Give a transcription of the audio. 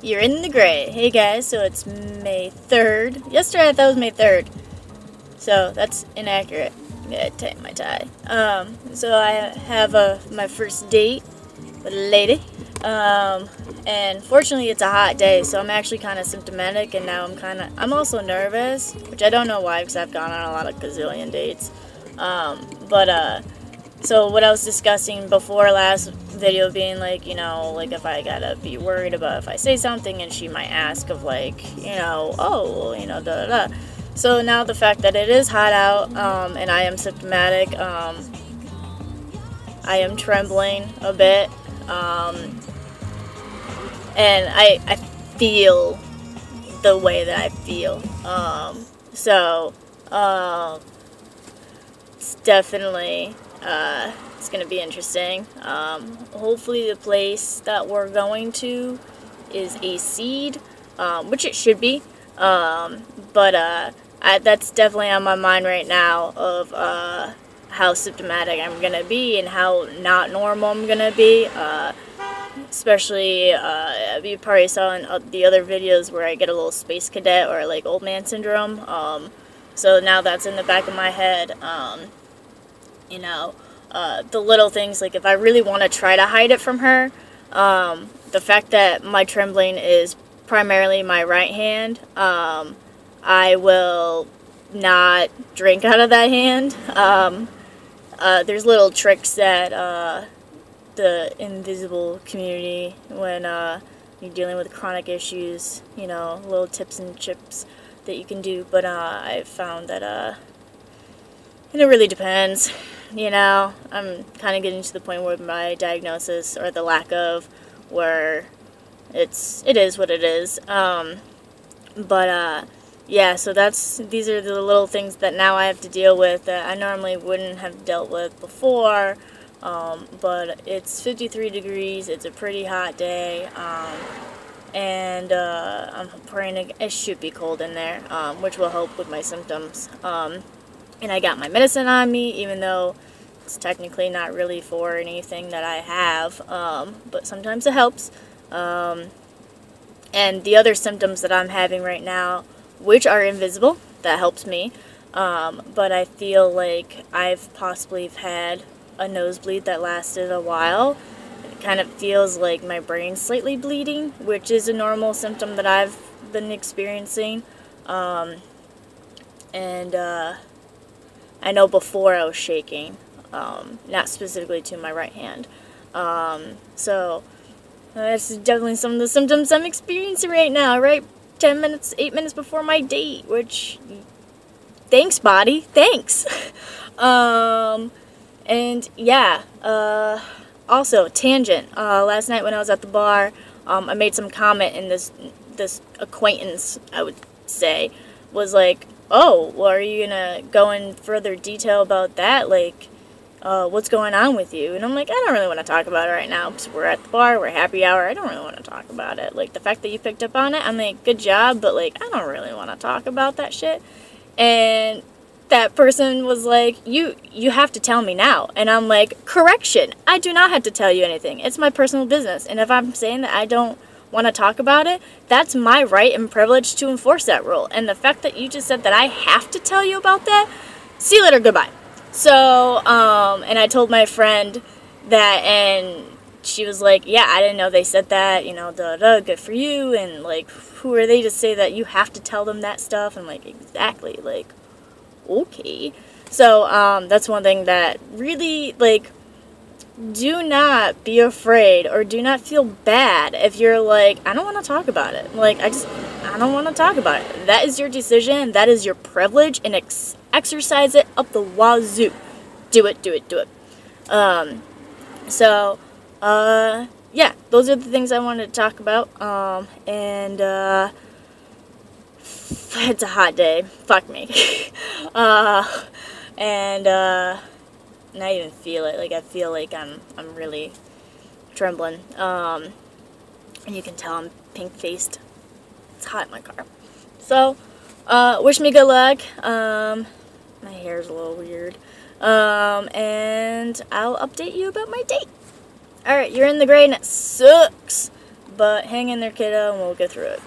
You're in the gray. Hey guys, so it's May 3rd. Yesterday I thought it was May 3rd. So that's inaccurate. I gotta tie my tie. So I have my first date with a lady. And fortunately it's a hot day, so I'm actually kind of symptomatic, and now I'm also nervous, which I don't know why, because I've gone on a lot of gazillion dates. So what I was discussing before last video being like, like if I gotta be worried about if I say something and she might ask of like, da da da. So now the fact that it is hot out, and I am symptomatic, I am trembling a bit, and I feel the way that I feel, it's definitely, it's going to be interesting. Hopefully the place that we're going to is a seed, which it should be, that's definitely on my mind right now of how symptomatic I'm going to be and how not normal I'm going to be, especially, you probably saw in the other videos where I get a little space cadet or like old man syndrome, so now that's in the back of my head. The little things, like if I really want to try to hide it from her, the fact that my trembling is primarily my right hand, I will not drink out of that hand. There's little tricks that the invisible community, when you're dealing with chronic issues, little tips and chips that you can do, but I've found that and it really depends. I'm kind of getting to the point where my diagnosis, or the lack of, where it is what it is. Yeah, so these are the little things that now I have to deal with that I normally wouldn't have dealt with before. But it's 53 degrees, it's a pretty hot day, and I'm praying it should be cold in there, which will help with my symptoms. And I got my medicine on me, even though it's technically not really for anything that I have, but sometimes it helps. And the other symptoms that I'm having right now, which are invisible, that helps me, but I feel like I've possibly had a nosebleed that lasted a while. It kind of feels like my brain's slightly bleeding, which is a normal symptom that I've been experiencing. I know before I was shaking, not specifically to my right hand. So that's definitely some of the symptoms I'm experiencing right now, right? 8 minutes before my date, which, thanks body, thanks. And yeah, also, tangent, last night when I was at the bar, I made some comment, and this acquaintance, I would say, was like, oh, well, are you gonna go in further detail about that, like, what's going on with you? And I'm like, I don't really want to talk about it right now, because we're at the bar, we're happy hour, I don't really want to talk about it. Like, the fact that you picked up on it, I'm like, good job, but like, I don't really want to talk about that shit. And that person was like, you have to tell me now. And I'm like, correction, I do not have to tell you anything. It's my personal business. And if I'm saying that I don't want to talk about it, that's my right and privilege to enforce that rule. And the fact that you just said that I have to tell you about that, see you later, goodbye. So, and I told my friend that, and she was like, yeah, I didn't know they said that, good for you, and like, who are they to say that you have to tell them that stuff? And like, exactly, like, okay. So, that's one thing that really, like, do not be afraid, or do not feel bad if you're like, I don't want to talk about it. Like, I don't want to talk about it. That is your decision, that is your privilege, and exercise it up the wazoo. Do it, do it, do it. Yeah, those are the things I wanted to talk about, it's a hot day, fuck me. And I even feel it, like, I feel like I'm really trembling, and you can tell I'm pink-faced. It's hot in my car. So, wish me good luck. My hair's a little weird, and I'll update you about my date. Alright, you're in the gray and it sucks, but hang in there, kiddo, and we'll get through it.